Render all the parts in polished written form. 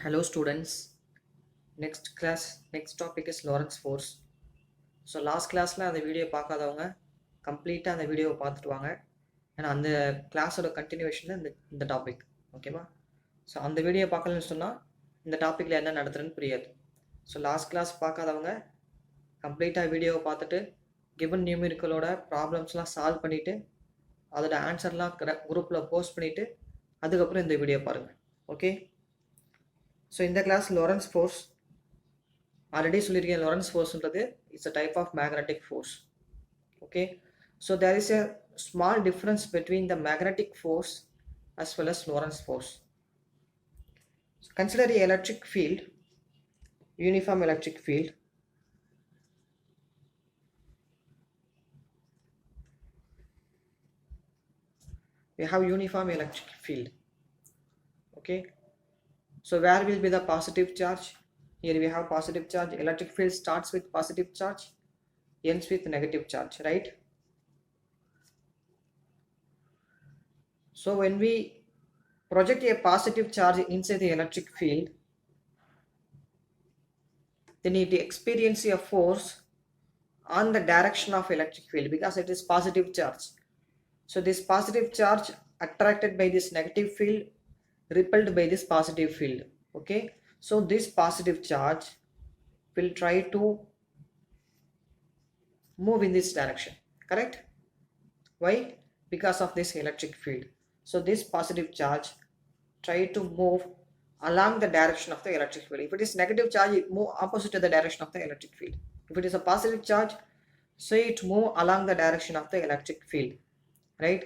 Hello students. Next topic is Lorentz force. So last கிளாஸில் அந்த video பார்க்காதவங்க கம்ப்ளீட்டாக அந்த வீடியோவை பார்த்துட்டு வாங்க. ஏன்னா அந்த கிளாஸோட கண்டினியூவேஷனில் இந்த டாபிக் ஓகேவா. ஸோ அந்த வீடியோ பார்க்கலன்னு சொன்னால் இந்த டாப்பிக்கில் என்ன நடத்துறதுன்னு புரியாது. ஸோ லாஸ்ட் கிளாஸ் பார்க்காதவங்க கம்ப்ளீட்டாக வீடியோவை பார்த்துட்டு கிவன் நியூமெரிக்கலோட ப்ராப்ளம்ஸ்லாம் சால்வ் பண்ணிவிட்டு அதோட ஆன்சர்லாம் குரூப்பில் போஸ்ட் பண்ணிவிட்டு அதுக்கப்புறம் இந்த வீடியோ பாருங்கள். ஓகே. ஸோ இந்த கிளாஸ் லொரன்ஸ் ஃபோர்ஸ் already சொல்லியிருக்கேன். Lorentz forceன்றது it's a type of magnetic force. Okay, so there is a small difference between the magnetic force as well as Lorentz force. So consider the electric field, uniform electric field. We have uniform electric field. Okay, so where will be the positive charge? Here we have positive charge. Electric field starts with positive charge, ends with negative charge, right? So when we project a positive charge inside the electric field, then it experiences a force on the direction of electric field because it is positive charge. So this positive charge attracted by this negative field, repelled by this positive field. Okay, so this positive charge will try to move in this direction, correct? Why? Because of this electric field. So this positive charge try to move along the direction of the electric field. If it is negative charge, it move opposite to the direction of the electric field. If it is a positive charge, so it move along the direction of the electric field, right?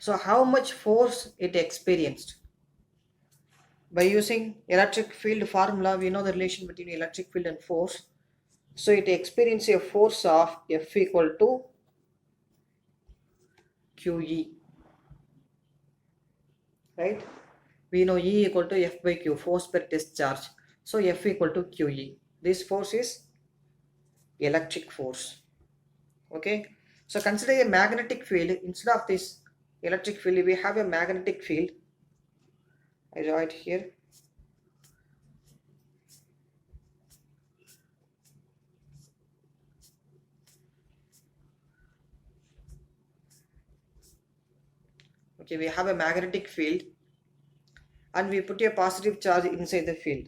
So how much force it experienced? By using electric field formula, we know the relation between electric field and force. So it experiences a force of F equal to QE, right? We know E equal to F by Q, force per discharge. So F equal to QE. This force is electric force. Okay, so consider a magnetic field. Instead of this electric field, we have a magnetic field. I draw it here. Okay, we have a magnetic field and we put a positive charge inside the field.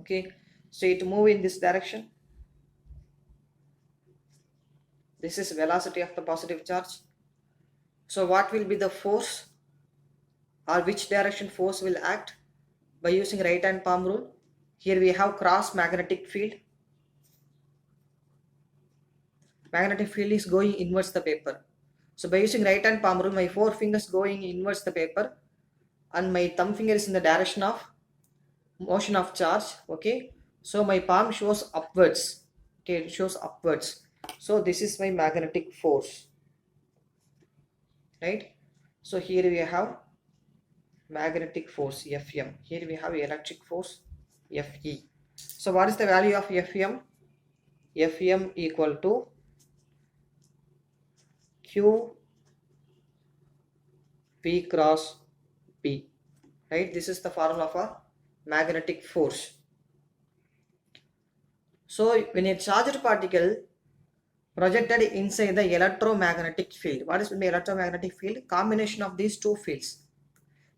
Okay, so it move in this direction. This is velocity of the positive charge. So what will be the force, or which direction force will act? By using right hand palm rule, here we have cross magnetic field. Magnetic field is going inwards the paper. So by using right hand palm rule, my four fingers going inwards the paper and my thumb finger is in the direction of motion of charge. Okay, so my palm shows upwards. Okay, it shows upwards. So this is my magnetic force, right? So here we have magnetic force Fm. Here we have electric force Fe. So what is the value of Fm? Fm equal to Q P cross P, right? This is the formula for magnetic force. So when a charged particle projected inside the electromagnetic field, what is the electromagnetic field? Combination of these two fields.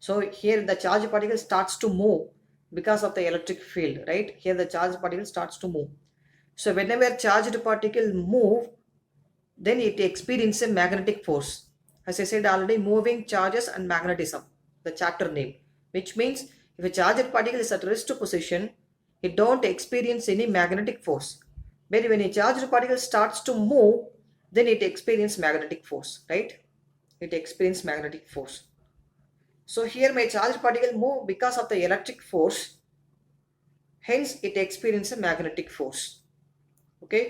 So here the charged particle starts to move because of the electric field, right? Here the charged particle starts to move. So whenever charged particle move, then it experiences a magnetic force. As I said already, moving charges and magnetism, the chapter name, which means if a charged particle is at rest position, it don't experience any magnetic force. But when a charged particle starts to move, then it experiences magnetic force, right? It experiences magnetic force. So here my charged particle move because of the electric force, hence it experiences a magnetic force. Okay,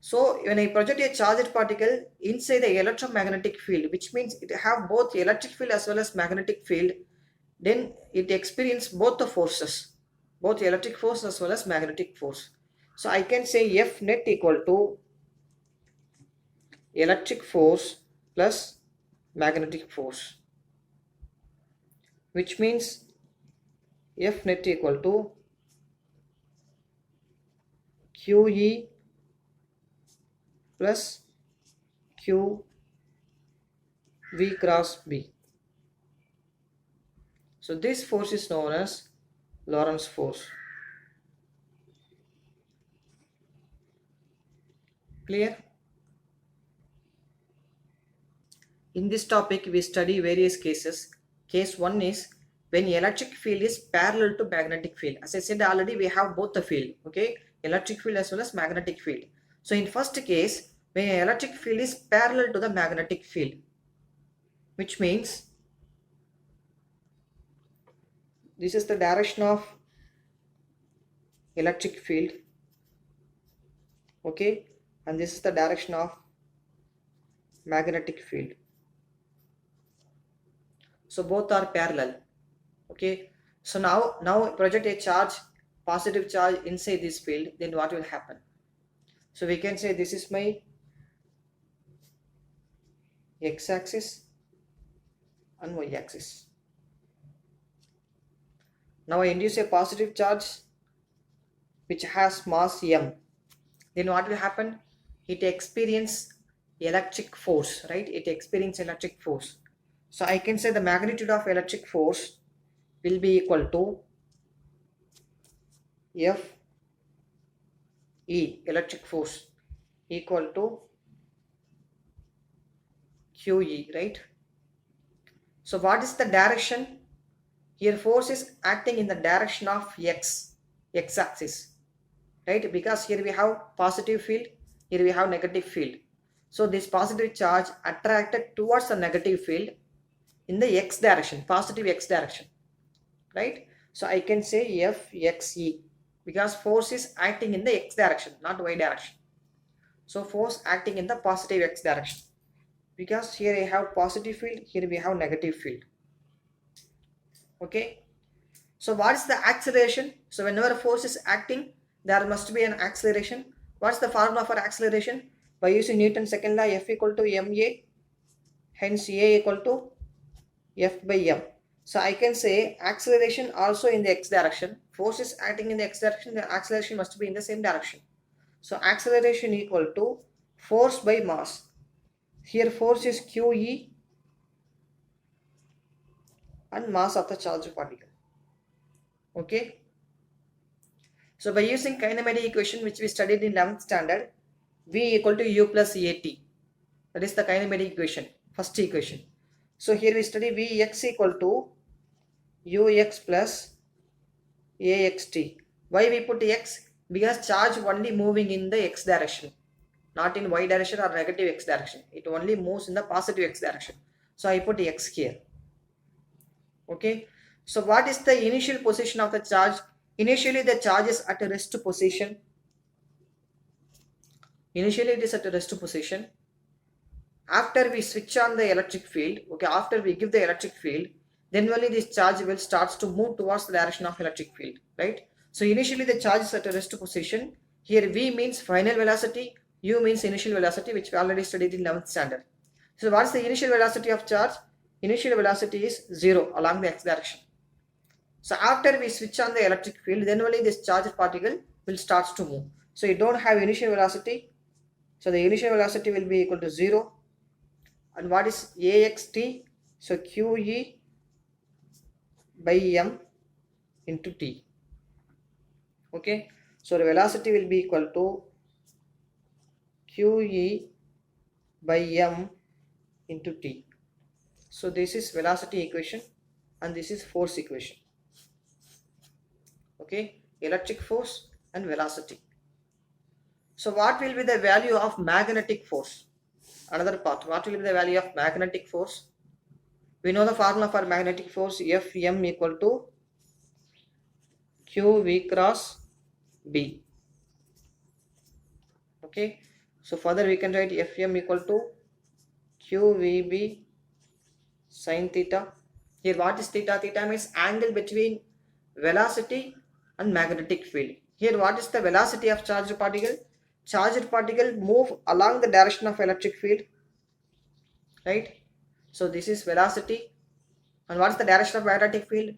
so when I project a charged particle inside the electromagnetic field, which means it have both electric field as well as magnetic field, then it experiences both the forces, both electric force as well as magnetic force. So I can say F net equal to electric force plus magnetic force. which means F net equal to QE plus QV cross B. So this force is known as Lorentz force. Clear? In this topic, we study various cases. Case 1 is when electric field is parallel to magnetic field. As I said already, we have both the field, okay? Electric field as well as magnetic field. So in first case, when electric field is parallel to the magnetic field, which means this is the direction of electric field, okay? And this is the direction of magnetic field. So both are parallel, okay? So now project a charge, positive charge inside this field, then what will happen? So we can say this is my x-axis and y-axis. Now I induce a positive charge which has mass m. Then what will happen? It experiences electric force, right? It experiences electric force. So I can say the magnitude of electric force will be equal to F E, electric force, equal to QE, right? So what is the direction? Here force is acting in the direction of x-axis, right? Because here we have positive field, here we have negative field. So this positive charge attracted towards the negative field in the x direction, positive x direction, right? So I can say Fxe, because force is acting in the x direction, not y direction. So force acting in the positive x direction, because here I have positive field, here we have negative field, okay? So what is the acceleration? So whenever force is acting, there must be an acceleration. What's the formula for acceleration? By using Newton's second law, F equal to ma, hence a equal to F by m. So I can say acceleration also in the x direction. Force is acting in the x direction, the acceleration must be in the same direction. So acceleration equal to force by mass. Here force is QE and mass of the charged particle, okay? So by using kinematic equation which we studied in 11th standard, V equal to U plus AT. That is the kinematic equation, first equation. So here we study Vx equal to Ux plus AXT. Why we put x? Because charge only moving in the x direction, not in y direction or negative x direction. It only moves in the positive x direction. So I put x here, okay? So what is the initial position of the charge? Initially the charge is at a rest position. Initially it is at a rest position. After we switch on the electric field, okay, after we give the electric field, then only this charge will starts to move towards the direction of electric field, right? So initially the charge is at a rest position. Here V means final velocity, U means initial velocity, which we already studied in 11th standard. So what is the initial velocity of charge? Initial velocity is 0 along the x direction. So after we switch on the electric field, then only this charged particle will start to move. So you don't have initial velocity. So the initial velocity will be equal to 0. And what is AXT? So QE by M into T. Okay. So the velocity will be equal to QE by M into T. So this is velocity equation and this is force equation. Okay. Electric force and velocity. So what will be the value of magnetic force? Another part, what will be the value of magnetic force? We know the formula for magnetic force, Fm equal to Qv cross B. Okay, so further we can write Fm equal to Qvb sin theta. Here what is theta? Theta means angle between velocity and magnetic field. Here what is the velocity of charged particle? Charged particle move along the direction of electric field, right? So this is velocity And what is the direction of magnetic field?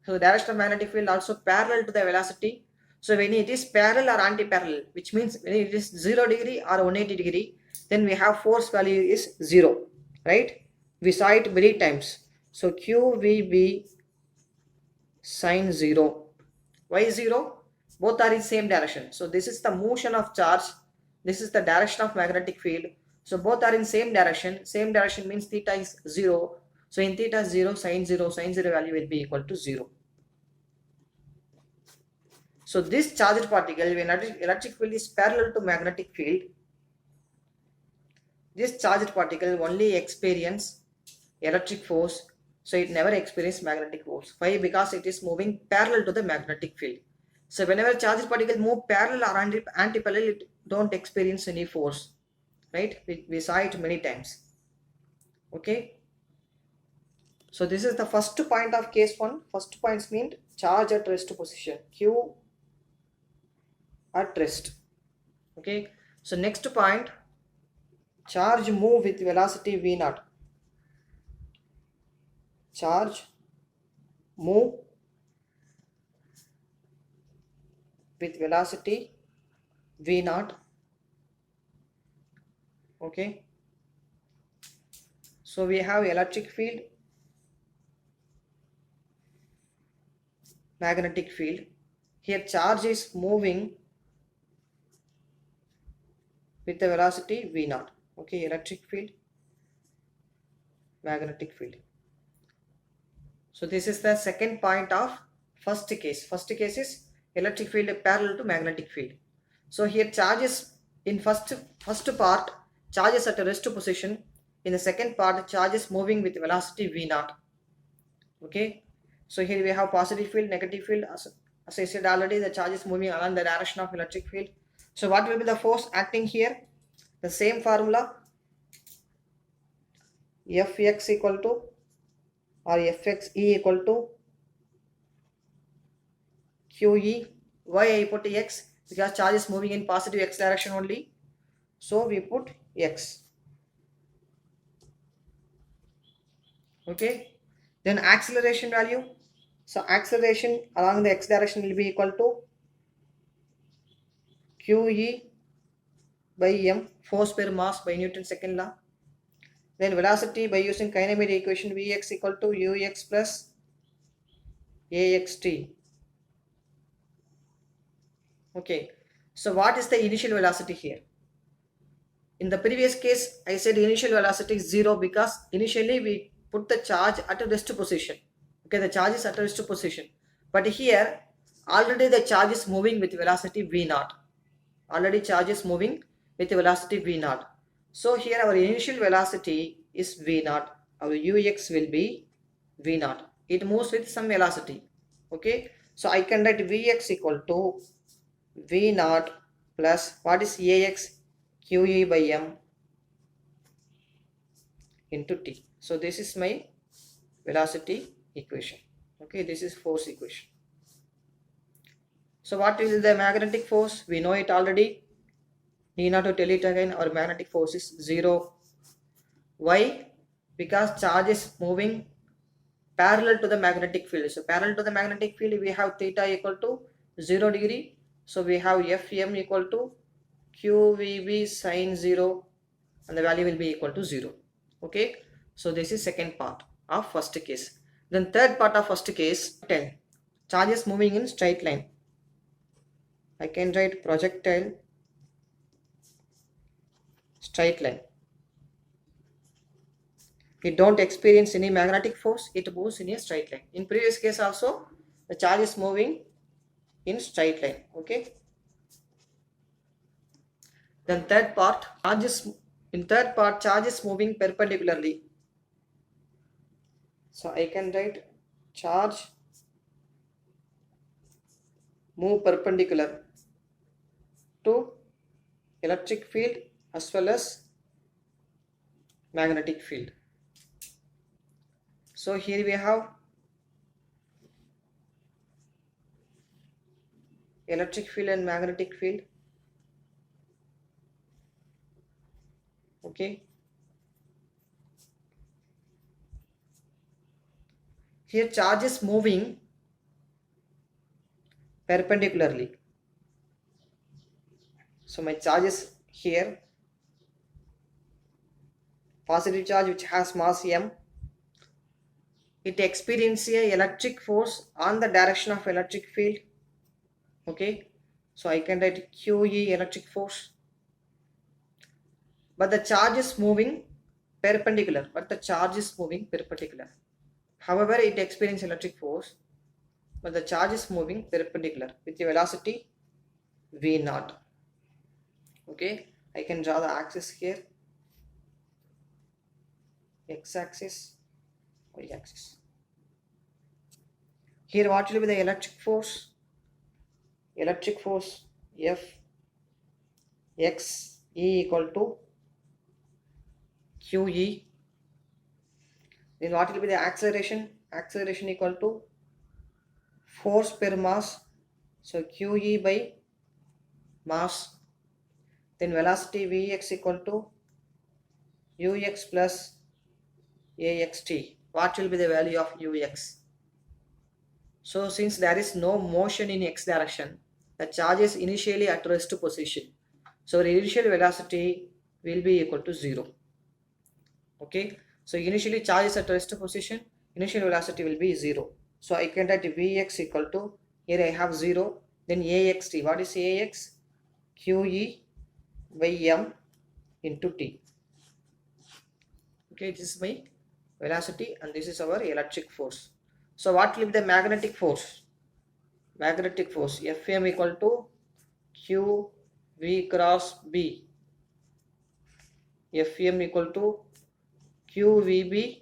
So the direction of magnetic field also parallel to the velocity. So when it is parallel or anti-parallel, which means when it is 0 degree or 180 degree, then we have force value is 0, right? We saw it many times. So QVB sine 0. Why 0? Both are in same direction. So this is the motion of charge. This is the direction of magnetic field. So both are in same direction. Same direction means theta is 0. So in theta 0, sine 0, sine 0 value will be equal to 0. So this charged particle, when electric field is parallel to magnetic field, this charged particle only experience electric force. So it never experience magnetic force. Why? Because it is moving parallel to the magnetic field. So whenever charged particle move parallel or anti-parallel, it don't experience any force, right? We saw it many times. Okay. So this is the first point of case 1. First points mean charge at rest position, Q at rest. Okay. So next point, charge move with velocity v naught. Charge move with velocity v naught. Okay. So we have electric field, magnetic field. Here charge is moving with the velocity v naught. Okay, electric field, magnetic field. So this is the second point of first case. First case is electric field parallel to magnetic field. So here charges in first part, charges at a rest position. In the second part, charges moving with velocity v naught. Okay. So here we have positive field, negative field. As I said already, the charge is moving along the direction of electric field. So what will be the force acting here? The same formula, Fx equal to, or Fxe equal to QE. Why I put x? Because charge is moving in positive x direction only. So we put x. Okay. Then acceleration value. So acceleration along the x direction will be equal to QE by m, force per mass by Newton's second law. Then velocity by using kinematic equation, Vx equal to ux plus axt. Okay. So what is the initial velocity here? In the previous case, I said initial velocity is 0 because initially we put the charge at a rest position. Okay, the charge is at a rest position. But here, already the charge is moving with velocity v naught. Already charge is moving with velocity v naught. So here our initial velocity is v naught. Our ux will be v naught. It moves with some velocity. Okay, so I can write vx equal to v naught plus what is ax, QE by m into t. So this is my velocity equation. Okay, this is force equation. So what is the magnetic force? We know it already. Need not to tell it again. Our magnetic force is 0. Why? Because charge is moving parallel to the magnetic field. So parallel to the magnetic field, we have theta equal to 0 degree. So we have Fm equal to QVB sine 0, and the value will be equal to 0. Okay. So this is second part of first case. Then third part of first case, 10. Charges moving in straight line. I can write projectile straight line. It don't experience any magnetic force. It moves in a straight line. In previous case also, the charge is moving in straight line. Okay. Then third part, charge is moving perpendicularly. So I can write charge move perpendicular to electric field as well as magnetic field. So here we have electric field and magnetic field. Okay. Here charge is moving perpendicularly. So my charge is here, positive charge which has mass m. It experiences a electric force on the direction of electric field. Okay, so I can write QE electric force. But the charge is moving perpendicular. However, it experiences electric force, but the charge is moving perpendicular with the velocity v naught. Okay, I can draw the axis here, x-axis, y-axis. Here what will be the electric force? Electric force F x E equal to QE. Then what will be the acceleration? Acceleration equal to force per mass. So QE by mass. Then velocity Vx equal to Ux plus Axt. What will be the value of Ux? So since there is no motion in x direction, the charge is initially at rest position. So the initial velocity will be equal to 0. Okay. So initially charge is at rest position, initial velocity will be 0. So I can write Vx equal to, here I have 0, then Axt. What is Ax? QE by m into t. Okay, this is my velocity and this is our electric force. So what will be the magnetic force? Magnetic force Fm equal to Q V cross B. Fm equal to QVB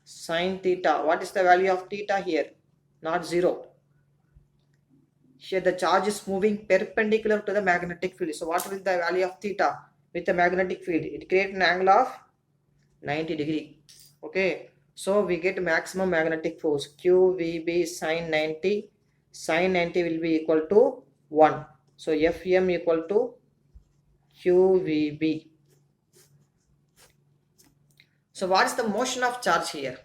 sin theta. What is the value of theta here? Not 0. Here the charge is moving perpendicular to the magnetic field. So what will be the value of theta with the magnetic field? It creates an angle of 90 degree. Okay. So we get maximum magnetic force QVB sin 90. Sin 90 will be equal to 1. So Fm equal to QVB. So what is the motion of charge here?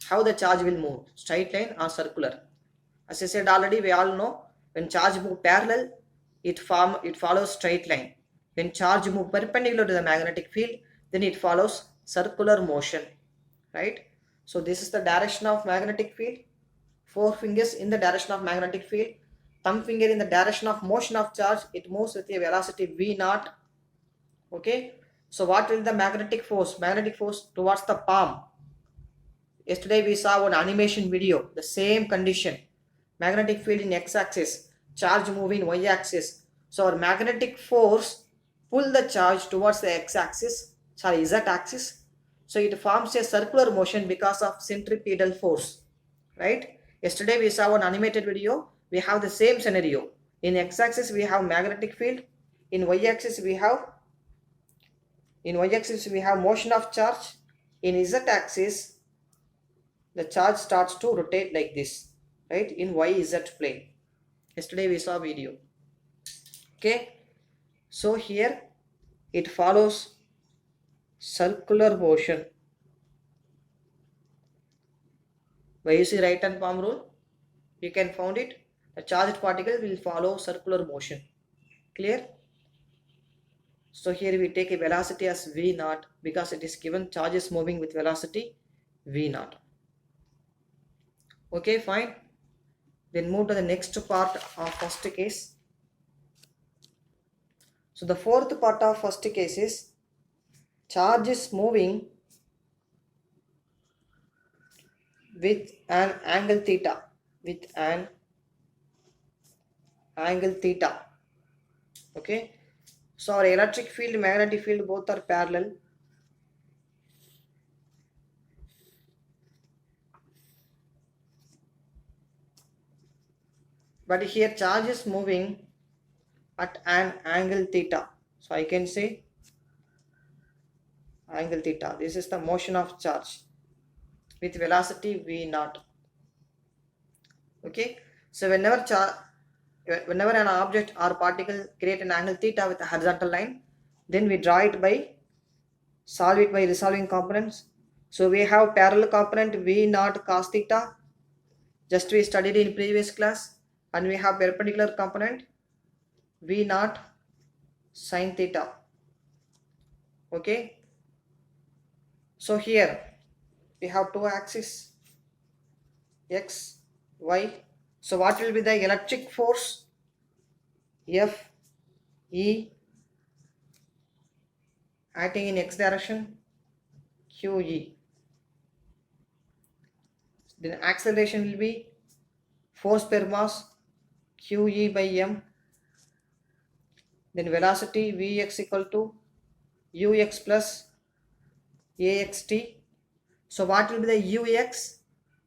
How the charge will move? Straight line or circular? As I said already, we all know when charge move parallel, it follows straight line. When charge move perpendicular to the magnetic field, then it follows circular motion. Right? So this is the direction of magnetic field. 4 fingers in the direction of magnetic field. Thumb finger in the direction of motion of charge. It moves with a velocity v naught. Okay. So what will the magnetic force? Magnetic force towards the palm. Yesterday we saw one animation video. The same condition. Magnetic field in x-axis. Charge moving y-axis. So our magnetic force pull the charge towards the x-axis. Sorry, z-axis. So it forms a circular motion because of centripetal force. Right? Yesterday we saw an animated video. We have the same scenario. In x-axis we have magnetic field. In y-axis we have motion of charge. In z-axis the charge starts to rotate like this, right, in YZ plane. Yesterday we saw video. Okay, so here it follows circular motion. By using right hand palm rule, you can find it. The charged particle will follow circular motion. Clear? So here we take a velocity as v naught because it is given charge is moving with velocity v naught. Okay, fine. Then move to the next part of first case. So the fourth part of first case is charge is moving with an angle theta. Okay. So our electric field, magnetic field both are parallel. But here charge is moving at an angle theta. So I can say angle theta. This is the motion of charge with velocity v naught. Okay. So whenever an object or particle create an angle theta with a horizontal line, then we draw it by solve it by resolving components. So we have parallel component v naught cos theta Just we studied in previous class, and we have perpendicular component V naught sine theta. Okay. So here we have two axes, x, y. So what will be the electric force? F, E, acting in x direction, QE. Then acceleration will be force per mass, QE by m. Then velocity Vx equal to Ux plus AXT. So what will be the Ux?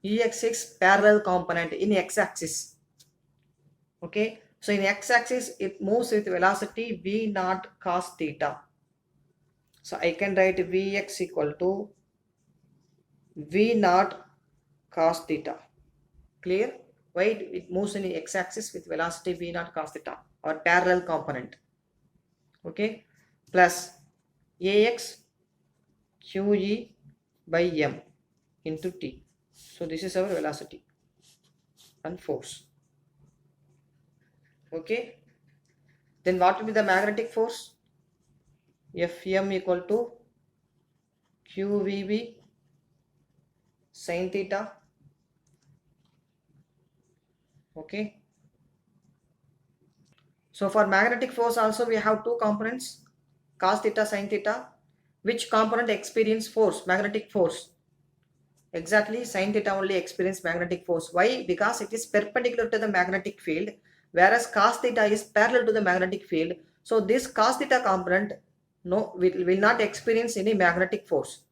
Ux is parallel component in x-axis. Okay. So in x-axis it moves with velocity V naught cos theta. So I can write Vx equal to V naught cos theta. Clear? Why it moves in the x-axis with velocity V naught cos theta, or parallel component. Okay. Plus Ax QE by m into t. So this is our velocity and force. Okay. Then what will be the magnetic force? Fm equal to QVB sin theta. Okay. So for magnetic force also we have two components, cos theta, sin theta. Which component experience force, magnetic force? Exactly, sin theta only experience magnetic force. Why? Because it is perpendicular to the magnetic field, whereas cos theta is parallel to the magnetic field. So this cos theta component will not experience any magnetic force.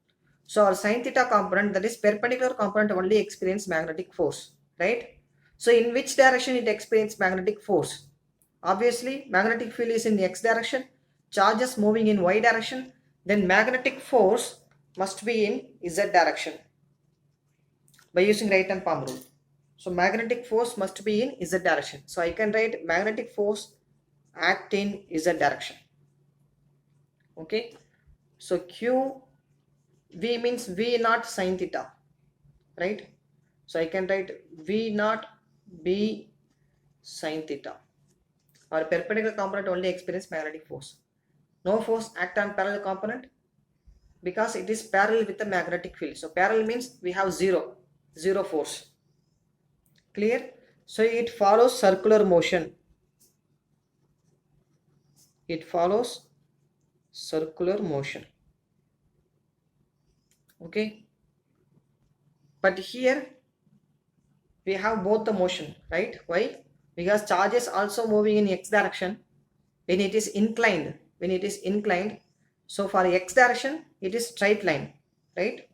So our sin theta component, that is perpendicular component, only experience magnetic force, right? So in which direction it experiences magnetic force? Obviously, magnetic field is in the x direction, charges moving in y direction, then magnetic force must be in z direction by using right hand palm rule. So magnetic force must be in z direction. So I can write magnetic force act in z direction. Okay. So Q V means V naught sin theta, right? So I can write V naught B sin theta. Our perpendicular component only experience magnetic force. No force act on parallel component because it is parallel with the magnetic field. So parallel means we have zero force. Clear? So it follows circular motion. It follows circular motion. Okay. But here we have both the motion, right? Why? Because charge is also moving in x direction when it is inclined. So for x direction it is straight line, right?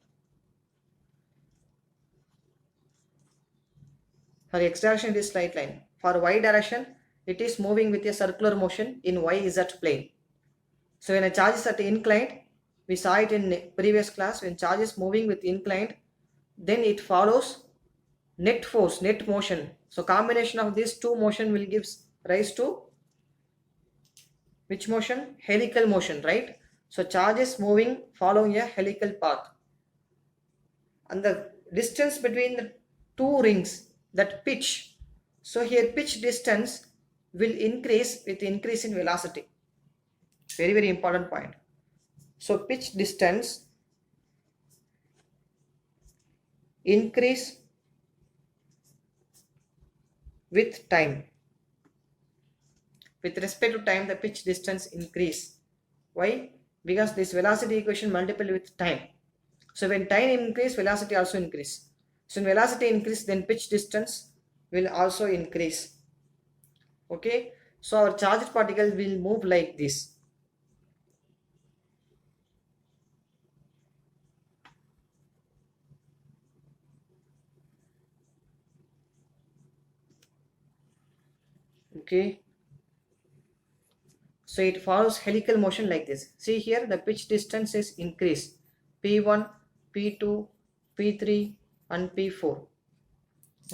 For x direction it is straight line. For y direction it is moving with a circular motion in yz plane. So when a charge is at inclined, we saw it in previous class, when charge is moving with inclined, then it follows net force, net motion. So combination of these two motion will give rise to which motion? Helical motion, right? So charge is moving following a helical path. And the distance between the two rings, that pitch. So here pitch distance will increase with increase in velocity. Very, very important point. So pitch distance increase with time. With respect to time, the pitch distance increase. Why? Because this velocity equation multiple with time. So when time increase, velocity also increase. So when velocity increase, then pitch distance will also increase. Okay. So our charged particle will move like this. Okay. So it follows helical motion like this. See here, the pitch distance is increased. P1, P2, P3 and P4.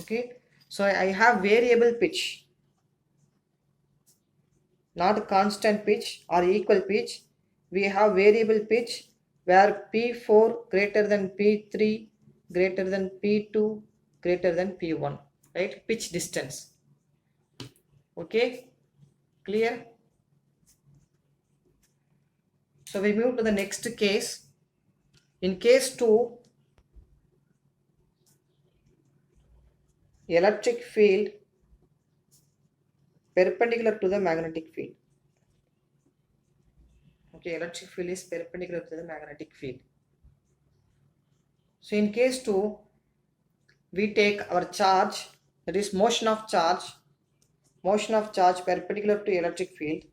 Okay. So I have variable pitch, not constant pitch or equal pitch. We have variable pitch where P4 greater than P3 greater than P2 greater than P1. right? Pitch distance. Okay, clear? So we move to the next case. In case 2, electric field perpendicular to the magnetic field. Okay, electric field is perpendicular to the magnetic field. So in case 2, we take our charge, that is motion of charge perpendicular to electric field.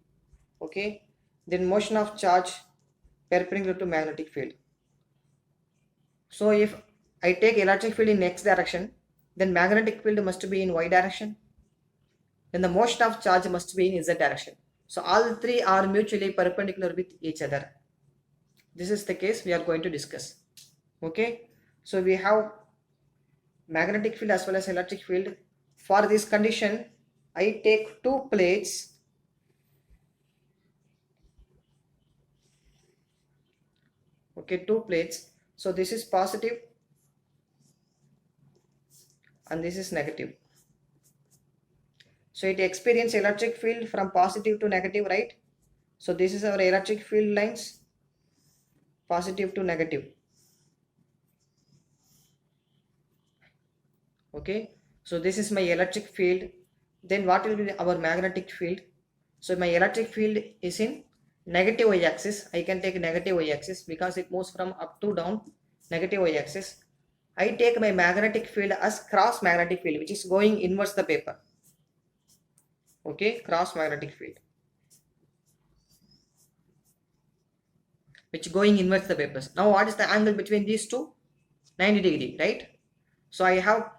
Okay, then motion of charge perpendicular to magnetic field. So if I take electric field in x direction, then magnetic field must be in y direction, then the motion of charge must be in z direction. So all three are mutually perpendicular with each other. This is the case we are going to discuss. Okay, so we have magnetic field as well as electric field. For this condition, I take two plates. Okay, two plates. So this is positive and this is negative. So it experiences electric field from positive to negative, right? So this is our electric field lines, positive to negative. Okay, so this is my electric field. Then what will be our magnetic field? So my electric field is in negative y-axis. I can take negative y-axis because it moves from up to down, negative y-axis. I take my magnetic field as cross magnetic field, which is going inwards the paper. Okay, cross magnetic field, which going inwards the papers. Now what is the angle between these two? 90 degree, right? So I have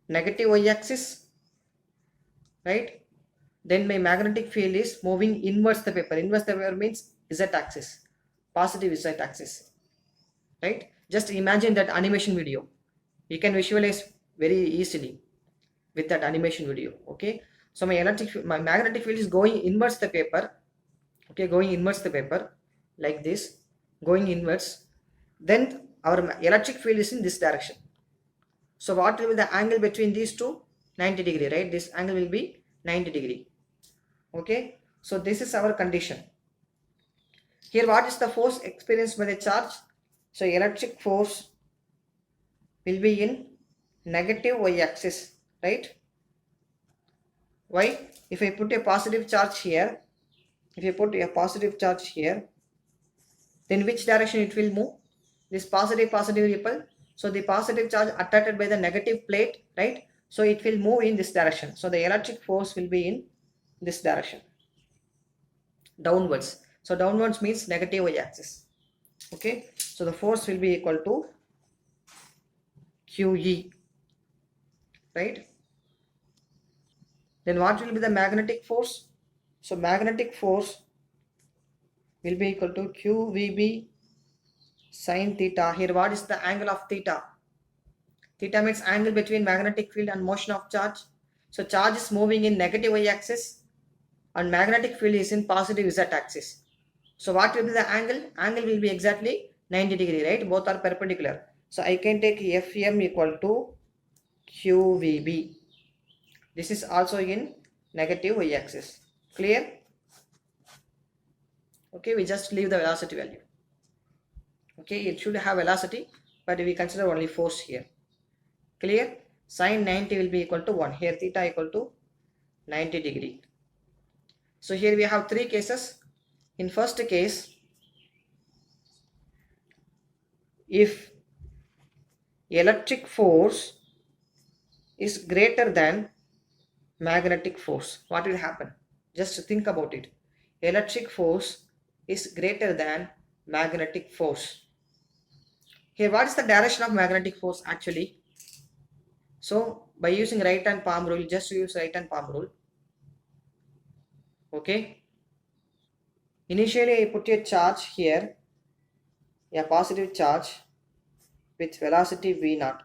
negative y-axis, right? Then my magnetic field is moving inwards the paper. Inwards the paper means z-axis, positive z-axis, right? Just imagine that animation video. You can visualize very easily with that animation video. Okay, so my magnetic field is going inwards the paper. Okay, going inwards the paper like this, going inwards. Then our electric field is in this direction. So what will be the angle between these two? 90 degree, right? This angle will be 90 degree. Okay, so this is our condition. Here what is the force experienced by the charge? So electric force will be in negative y-axis, right? Why? If I put a positive charge here, then which direction it will move? This positive repel. So the positive charge attracted by the negative plate, right? So it will move in this direction. So the electric force will be in this direction, downwards. So downwards means negative y-axis. Okay, so the force will be equal to QE, right? Then what will be the magnetic force? So magnetic force will be equal to QVB sin theta. Here what is the angle of theta? Theta means angle between magnetic field and motion of charge. So charge is moving in negative y-axis and magnetic field is in positive z-axis. So what will be the angle? Angle will be exactly 90 degree, right? Both are perpendicular. So I can take Fm equal to QVB. This is also in negative y-axis. Clear? Okay, we just leave the velocity value. Okay, it should have velocity, but we consider only force here. Clear? Sin 90 will be equal to 1. Here theta equal to 90 degree. So here we have three cases. In first case, if electric force is greater than magnetic force, what will happen? Just think about it. Electric force is greater than magnetic force. Here what is the direction of magnetic force actually? So by using right hand palm rule, just use right hand palm rule. Okay, initially I put a charge here, a positive charge with velocity v0.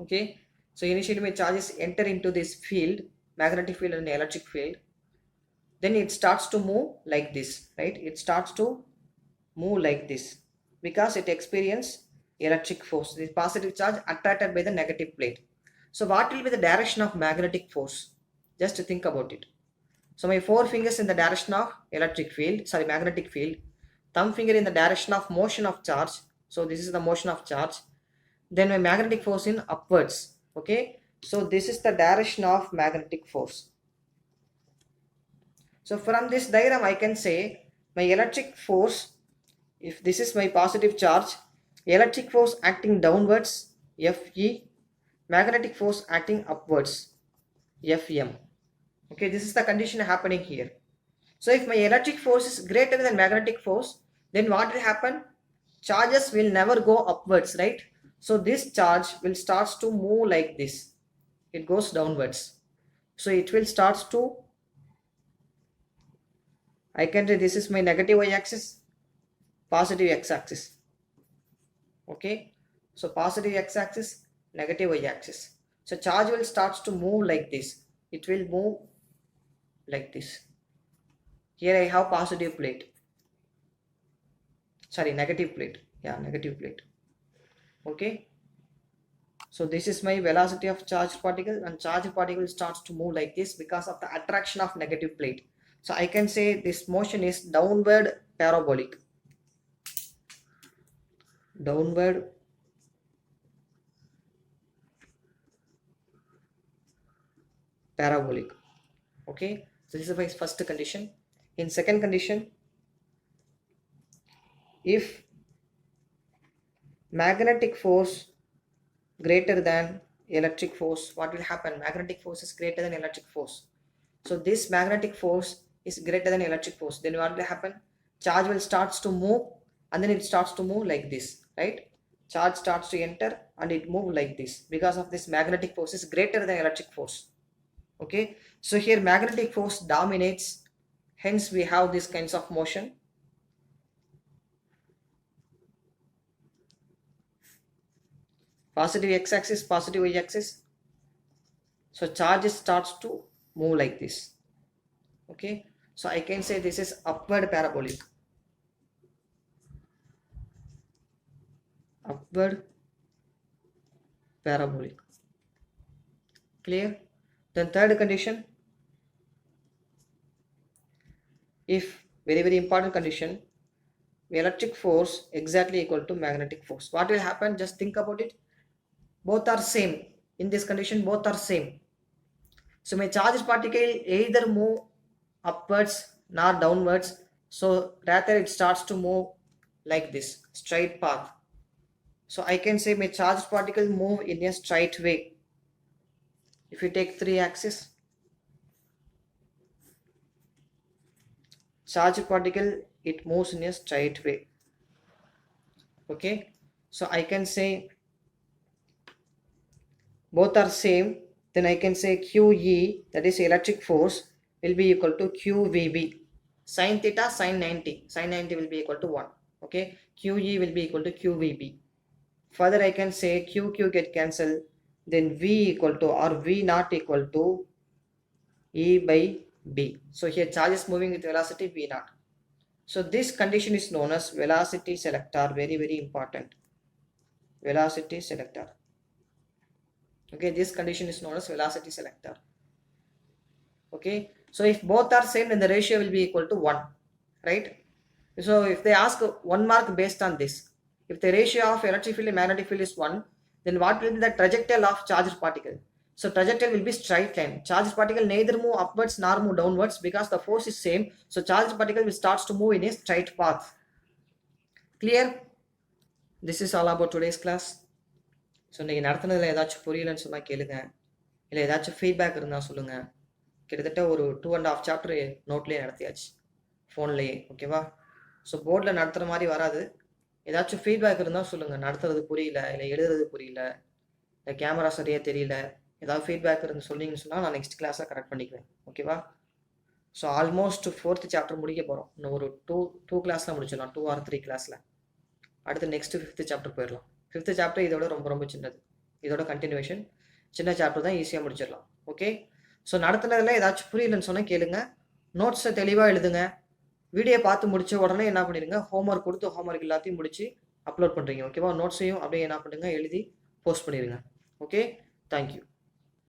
Okay, so initially my charges enter into this field, magnetic field and electric field. Then it starts to move like this, right? It starts to move like this because it experiences electric force. This positive charge attracted by the negative plate. So what will be the direction of magnetic force? Just think about it. So my 4 fingers in the direction of magnetic field, thumb finger in the direction of motion of charge. So this is the motion of charge. Then my magnetic force in upwards. Okay. So this is the direction of magnetic force. So from this diagram I can say my electric force, if this is my positive charge, electric force acting downwards, Fe, magnetic force acting upwards, Fm. Okay, this is the condition happening here. So if my electric force is greater than magnetic force, then what will happen? Charges will never go upwards, right? So this charge will start to move like this. It goes downwards. So it will start to, I can say this is my negative y-axis, positive x-axis. Okay, so positive x-axis, negative y-axis. So charge will start to move like this. It will move like this. Here I have positive plate. Sorry, negative plate. Yeah, negative plate. Okay. So this is my velocity of charged particle, and charged particle starts to move like this because of the attraction of negative plate. So I can say this motion is downward parabolic. Downward parabolic. Okay. So this is my first condition. In second condition, if magnetic force greater than electric force, what will happen? Magnetic force is greater than electric force. So this magnetic force is greater than electric force. Then what will happen? Charge will starts to move, and then it starts to move like this, right? Charge starts to enter and it moves like this because of this magnetic force is greater than electric force. Okay, so here magnetic force dominates, hence we have these kinds of motion. Positive x-axis, positive y-axis. So charge starts to move like this. Okay, so I can say this is upward parabolic. Upward parabolic. Clear? Then third condition, if very important condition, electric force exactly equal to magnetic force. What will happen? Just think about it. Both are same. In this condition, both are same. So my charged particle either move upwards nor downwards. So rather it starts to move like this, straight path. So I can say my charged particle move in a straight way. If you take 3 axis, charged particle, it moves in a straight way. Okay, so I can say both are same. Then I can say QE, that is electric force, will be equal to QVB. Sin theta, sin 90. Sin 90 will be equal to 1. Okay, QE will be equal to QVB. Further I can say QQ get cancelled. Then V equal to, or V not equal to E by B. So here charge is moving with velocity V naught. So this condition is known as velocity selector. Very important. Velocity selector. Okay, this condition is known as velocity selector. Okay, so if both are same, then the ratio will be equal to 1, right? So if they ask 1 mark based on this, if the ratio of electric field and magnetic field is 1, then what will be the trajectory of charged particle? So trajectory will be straight line. Charged particle neither move upwards nor move downwards because the force is same. So charged particle will starts to move in a straight path. Clear? This is all about today's class. So இன்றைக்கி நடத்துனதில் ஏதாச்சும் புரியலன்னு சொன்னால் கேளுங்க, இல்லை ஏதாச்சும் feedback இருந்தால் சொல்லுங்கள். கிட்டத்தட்ட ஒரு 2.5 சாப்டர் நோட்லேயே நடத்தியாச்சு, ஃபோன்லேயே. ஓகேவா? ஸோ போர்டில் நடத்துகிற மாதிரி வராது. ஏதாச்சும் ஃபீட்பேக் இருந்தால் சொல்லுங்கள். நடத்துறது புரியல, இல்லை எழுதுறது புரியல, இல்லை கேமரா சரியாக தெரியல, ஏதாவது ஃபீட்பேக் இருந்து சொன்னீங்கன்னு சொன்னால் நான் நெக்ஸ்ட் கிளாஸாக கரெக்ட் பண்ணிக்குவேன். ஓகேவா? ஸோ ஆல்மோஸ்ட் 4th சாப்டர் முடிக்க போகிறோம். இன்னும் ஒரு டூ கிளாஸில் முடிச்சிடலாம், 2 or 3 கிளாஸில். அடுத்து நெக்ஸ்ட்டு 5th சாப்டர் போயிடலாம். 5th சாப்டர் இதோட ரொம்ப சின்னது, இதோட கண்டினியூஷன். சின்ன சாப்டர் தான், ஈஸியாக முடிச்சிடலாம். ஓகே, ஸோ நடத்துனதில் ஏதாச்சும் புரியலன்னு சொன்னால் கேளுங்க. நோட்ஸை தெளிவாக எழுதுங்க. வீடியோ பார்த்து முடிச்ச உடனே என்ன பண்ணிடுங்க, ஹோம்ஒர்க் கொடுத்து ஹோம்ஒர்க் எல்லாத்தையும் முடிச்சு அப்லோட் பண்ணுறீங்க. ஓகேவா? நோட்ஸையும் அப்படியே என்ன பண்ணுங்க, எழுதி போஸ்ட் பண்ணிடுங்க. Okay, thank you.